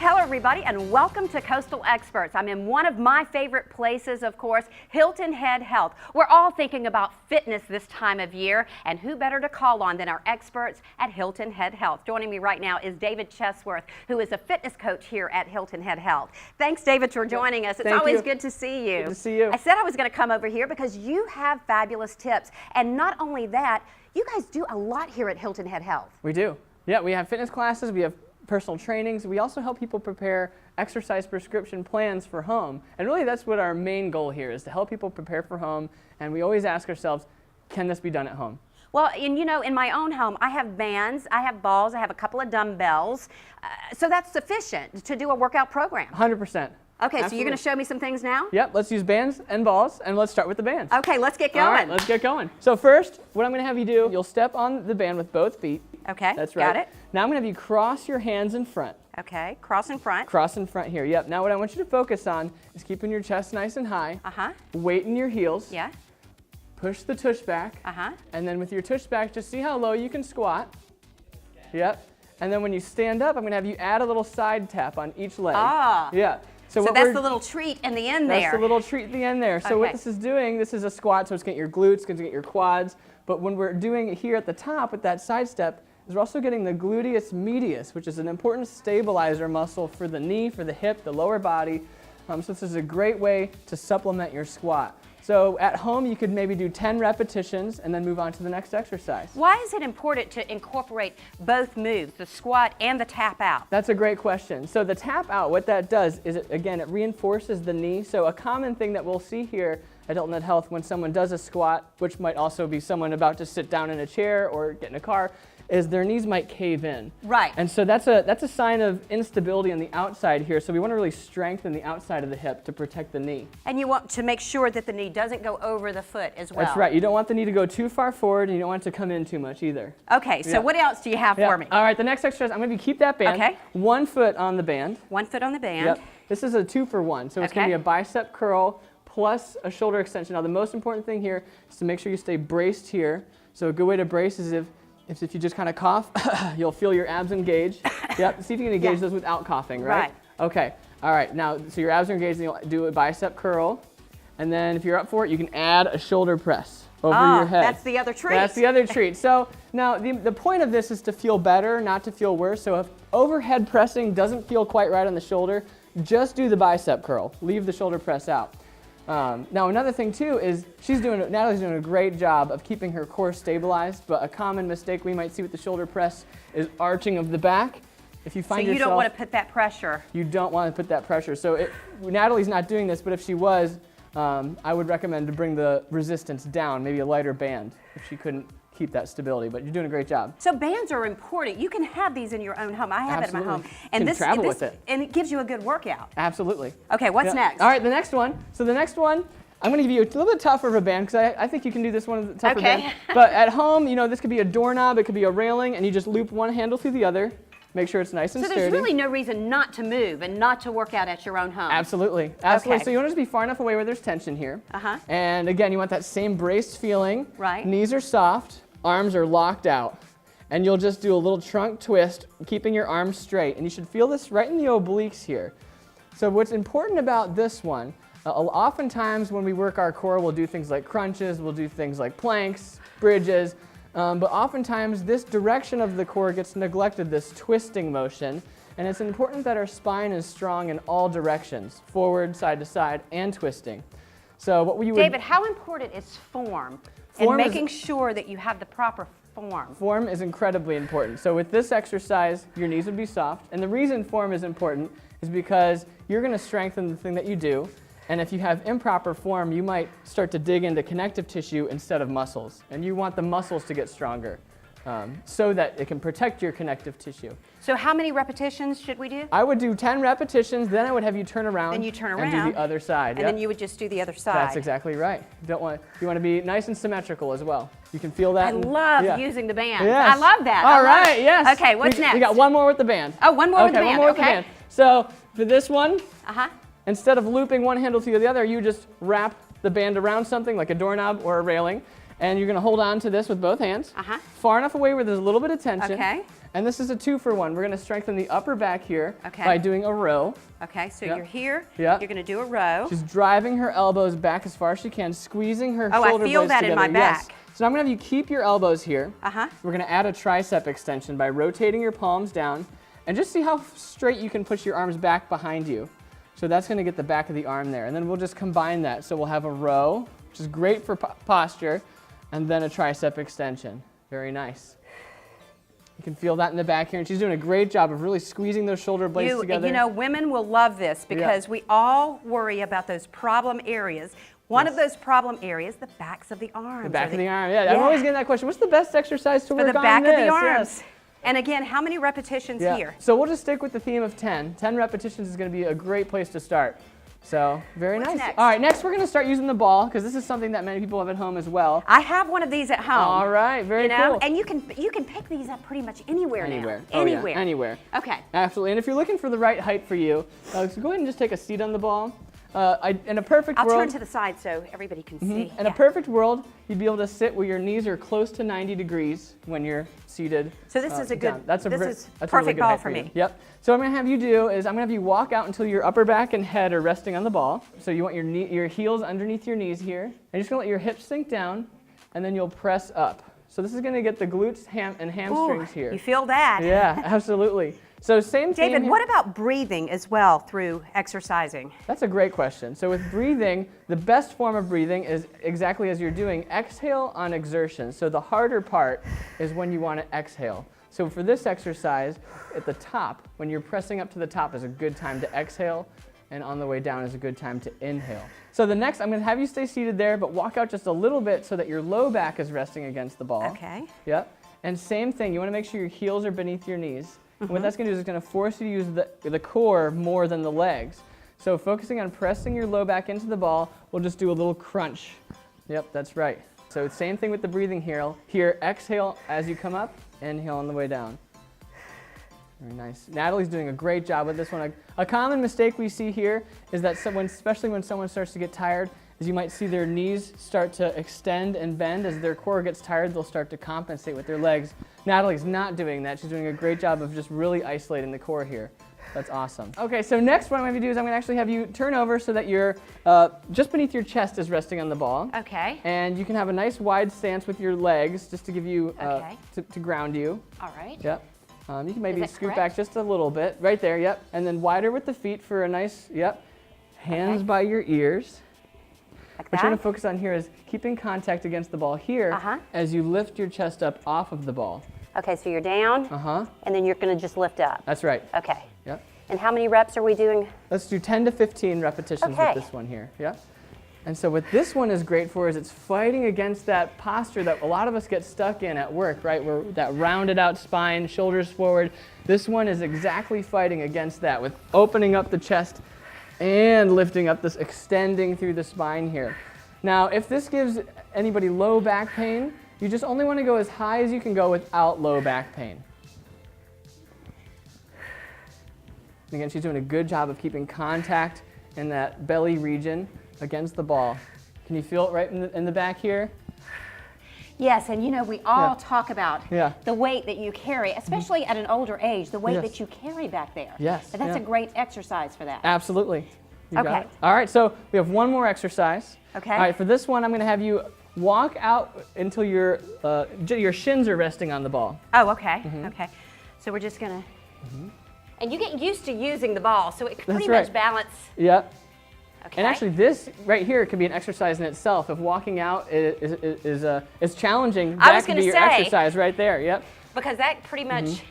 Hello everybody and welcome to Coastal Experts. I'm in one of my favorite places, of course, Hilton Head Health. We're all thinking about fitness this time of year, and who better to call on than our experts at Hilton Head Health. Joining me right now is David Chesworth, who is a fitness coach here at Hilton Head Health. Thanks, David, for joining us. It's always good to see you. Good to see you. I said I was going to come over here because you have fabulous tips, and not only that, you guys do a lot here at Hilton Head Health. We do. Yeah, we have fitness classes, we have personal trainings. We also help people prepare exercise prescription plans for home. And really that's what our main goal here is, to help people prepare for home. And we always ask ourselves, can this be done at home? Well, and you know, in my own home, I have bands, I have balls, I have a couple of dumbbells. So that's sufficient to do a workout program. 100%. Okay, Absolutely. so you're going to show me some things now? Yep, let's use bands and balls, and let's start with the bands. Okay, let's get going. All right, let's get going. So first, what I'm going to have you do, you'll step on the band with both feet. Okay, that's right. got it. Now I'm going to have you cross your hands in front. Okay, cross in front. Cross in front here, yep. Now what I want you to focus on is keeping your chest nice and high. Uh-huh. Weight in your heels. Yeah. Push the tush back. Uh-huh. And then with your tush back, just see how low you can squat. Yep. And then when you stand up, I'm going to have you add a little side tap on each leg. Ah. Yeah. So that's the little treat in the end there. That's the little treat at the end there. So what this is doing, this is a squat, so it's going to get your glutes, it's going to get your quads. But when we're doing it here at the top with that side step, is we're also getting the gluteus medius, which is an important stabilizer muscle for the knee, for the hip, the lower body. So this is a great way to supplement your squat. So at home, you could maybe do 10 repetitions and then move on to the next exercise. Why is it important to incorporate both moves, the squat and the tap out? That's a great question. So the tap out, what that does is, it reinforces the knee. So a common thing that we'll see here at Hilton Head Health when someone does a squat, which might also be someone about to sit down in a chair or get in a car, is their knees might cave in. Right. And so that's a sign of instability on the outside here. So we want to really strengthen the outside of the hip to protect the knee. And you want to make sure that the knee doesn't go over the foot as well. That's right. You don't want the knee to go too far forward, and you don't want it to come in too much either. Okay, so what else do you have for me? All right, the next exercise, I'm going to keep that band. Okay. 1 foot on the band. 1 foot on the band. Yep. This is a 2-for-1, so it's going to be a bicep curl plus a shoulder extension. Now the most important thing here is to make sure you stay braced here. So a good way to brace is if you just kind of cough, you'll feel your abs engage. Yep, see if you can engage those without coughing, right? Okay, all right, now, so your abs are engaged, and you'll do a bicep curl, and then if you're up for it, you can add a shoulder press over your head. That's the other treat. That's the other treat. So now the point of this is to feel better, not to feel worse. So if overhead pressing doesn't feel quite right on the shoulder, just do the bicep curl. Leave the shoulder press out. Now another thing too is Natalie's doing a great job of keeping her core stabilized, but a common mistake we might see with the shoulder press is arching of the back. If you find you don't want to put that pressure. You don't want to put that pressure. So Natalie's not doing this, but if she was, I would recommend to bring the resistance down, maybe a lighter band if she couldn't keep that stability, but you're doing a great job. So bands are important. You can have these in your own home. I have it in my home. And you can travel with it. And it gives you a good workout. Absolutely. Okay, what's next? All right, the next one. So the next one, I'm going to give you a little bit tougher of a band because I think you can do this one of the tougher band. But at home, you know, this could be a doorknob, it could be a railing, and you just loop one handle through the other. Make sure it's nice and sturdy. So there's really no reason not to move and not to work out at your own home. Absolutely. Absolutely. So you want to just be far enough away where there's tension here. And again, you want that same braced feeling. Right. Knees are soft, arms are locked out. And you'll just do a little trunk twist, keeping your arms straight. And you should feel this right in the obliques here. So what's important about this one, oftentimes when we work our core, we'll do things like crunches, we'll do things like planks, bridges. But oftentimes this direction of the core gets neglected, this twisting motion, and it's important that our spine is strong in all directions, forward, side to side, and twisting. So what we would... David, how important is form and making sure that you have the proper form? Form is incredibly important. So with this exercise, your knees would be soft, and the reason form is important is because you're going to strengthen the thing that you do. And if you have improper form, you might start to dig into connective tissue instead of muscles. And you want the muscles to get stronger so that it can protect your connective tissue. So how many repetitions should we do? I would do 10 repetitions, then I would have you turn around. Then you turn around. And do the other side. And then you would just do the other side. That's exactly right. You want to be nice and symmetrical as well. You can feel that. I love using the band. Yes. I love that. All right, yes. Okay, what's next? We got one more with the band. Oh, one more with the band. One more with the band. So for this one, uh-huh. Instead of looping one handle to the other, you just wrap the band around something like a doorknob or a railing, and you're going to hold on to this with both hands, far enough away where there's a little bit of tension. Okay. And this is a 2-for-1. We're going to strengthen the upper back here Okay. by doing a row. Okay, so Yep. you're here. Yep. You're going to do a row. She's driving her elbows back as far as she can, squeezing her Oh, I shoulder feel blades that together. in my Yes. back. So now I'm going to have you keep your elbows here. Uh-huh. We're going to add a tricep extension by rotating your palms down. And just see how straight you can push your arms back behind you. So that's going to get the back of the arm there. And then we'll just combine that. So we'll have a row, which is great for posture, and then a tricep extension. Very nice. You can feel that in the back here. And she's doing a great job of really squeezing those shoulder blades together. You know, women will love this because we all worry about those problem areas. One of those problem areas, the backs of the arms. The back of the arm, yeah. I'm always getting that question. What's the best exercise to for work the on back this? of the arms. Yes. And again, how many repetitions here? So we'll just stick with the theme of 10. 10 repetitions is going to be a great place to start. So very What's nice. next? All right, next we're going to start using the ball because this is something that many people have at home as well. I have one of these at home. All right, very cool. And you can pick these up pretty much anywhere now. Oh, Anywhere. yeah, anywhere. Okay. Absolutely. And if you're looking for the right height for you, so go ahead and just take a seat on the ball. In a perfect I'll world, turn to the side so everybody can see. in a perfect world, you'd be able to sit where your knees are close to 90 degrees when you're seated. So this is a good. down. That's a perfect really good ball height for me. you. Yep. So what I'm going to have you do is I'm going to have you walk out until your upper back and head are resting on the ball. So you want your heels underneath your knees here. And you're just going to let your hips sink down, and then you'll press up. So this is going to get the glutes and hamstrings here. You feel that? Yeah, absolutely. So same thing. David, what about breathing as well through exercising? That's a great question. So with breathing, the best form of breathing is exactly as you're doing. Exhale on exertion. So the harder part is when you want to exhale. So for this exercise, at the top, when you're pressing up to the top is a good time to exhale, and on the way down is a good time to inhale. So the next, I'm going to have you stay seated there, but walk out just a little bit so that your low back is resting against the ball. Okay. Yep. And same thing, you want to make sure your heels are beneath your knees. And what that's going to do is it's going to force you to use the core more than the legs. So focusing on pressing your low back into the ball, we'll just do a little crunch. Yep, that's right. So same thing with the breathing here. Here, exhale as you come up, inhale on the way down. Very nice. Natalie's doing a great job with this one. A common mistake we see here is that especially when someone starts to get tired, is you might see their knees start to extend and bend. As their core gets tired, they'll start to compensate with their legs. Natalie's not doing that. She's doing a great job of just really isolating the core here. That's awesome. Okay, so next what I'm going to do is I'm going to actually have you turn over so that you're just beneath your chest is resting on the ball. Okay. And you can have a nice wide stance with your legs just to give you, Okay. to ground you. All right. Yep. You can maybe that scoot correct? back just a little bit. Right there, yep. And then wider with the feet for a nice, yep. Hands by your ears. Like What you're going that? to focus on here is keeping contact against the ball here as you lift your chest up off of the ball. Okay, so you're down, and then you're going to just lift up. That's right. Okay. Yep. And how many reps are we doing? Let's do 10 to 15 repetitions Okay. with this one here. Yep. And so what this one is great for is it's fighting against that posture that a lot of us get stuck in at work, right? Where that rounded out spine, shoulders forward. This one is exactly fighting against that with opening up the chest and lifting up this, extending through the spine here. Now, if this gives anybody low back pain, you just only want to go as high as you can go without low back pain. And again, she's doing a good job of keeping contact in that belly region against the ball. Can you feel it right in the back here? Yes, and you know, we all talk about Yeah. the weight that you carry, especially at an older age, the weight Yes. that you carry back there. Yes, And that's yeah. a great exercise for that. Absolutely. You got Okay. it. All right, so we have one more exercise. Okay. All right, for this one, I'm going to have you walk out until your shins are resting on the ball. Oh, okay. Okay. So we're just going to. And you get used to using the ball, so it pretty right. much balance. Yep. Okay. And actually, this right here could be an exercise in itself. If walking out is challenging, I that was could gonna be your say. exercise right there. Yep. Because that pretty much,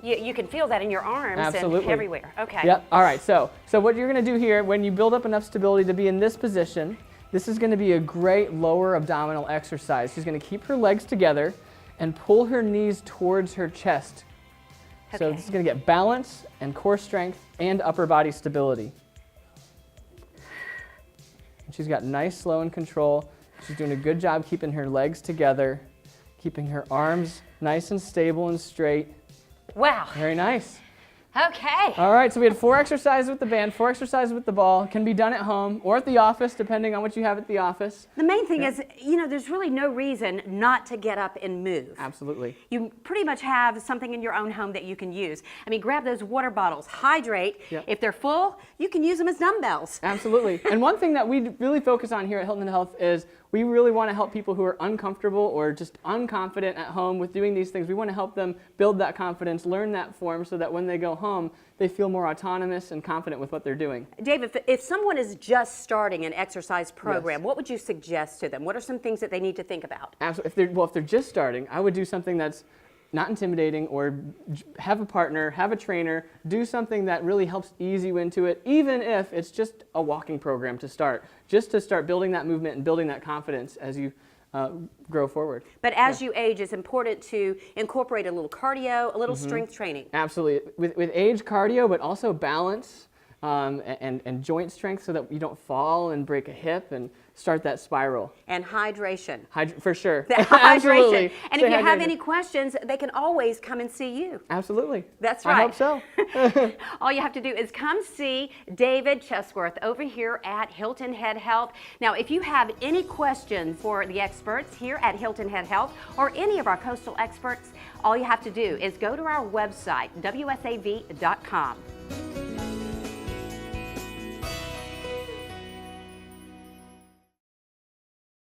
you can feel that in your arms Absolutely. and everywhere. Okay. Yep. All right. So what you're going to do here, when you build up enough stability to be in this position, this is going to be a great lower abdominal exercise. She's going to keep her legs together and pull her knees towards her chest. So Okay. this is going to get balance and core strength and upper body stability. And she's got nice, slow, and control. She's doing a good job keeping her legs together, keeping her arms nice and stable and straight. Wow. Very nice. Okay. All right, so we had 4 exercises with the band, 4 exercises with the ball. Can be done at home or at the office, depending on what you have at the office. The main thing is, there's really no reason not to get up and move. Absolutely. You pretty much have something in your own home that you can use. I mean, grab those water bottles, hydrate. Yep. If they're full, you can use them as dumbbells. Absolutely. And one thing that we really focus on here at Hilton Health is we really want to help people who are uncomfortable or just unconfident at home with doing these things. We want to help them build that confidence, learn that form so that when they go home, they feel more autonomous and confident with what they're doing. Dave, if someone is just starting an exercise program, what would you suggest to them? What are some things that they need to think about? Absolutely. If they're just starting, I would do something that's not intimidating, or have a partner, have a trainer, do something that really helps ease you into it, even if it's just a walking program to start, just to start building that movement and building that confidence as you grow forward. But as you age, it's important to incorporate a little cardio, a little strength training. Absolutely. With age, cardio, but also balance and joint strength so that you don't fall and break a hip and start that spiral. And hydration. For sure. Hydration. And if Stay you have hydrated. any questions, they can always come and see you. Absolutely. That's right. I hope so. All you have to do is come see David Chesworth over here at Hilton Head Health. Now, if you have any question for the experts here at Hilton Head Health or any of our coastal experts, all you have to do is go to our website, wsav.com.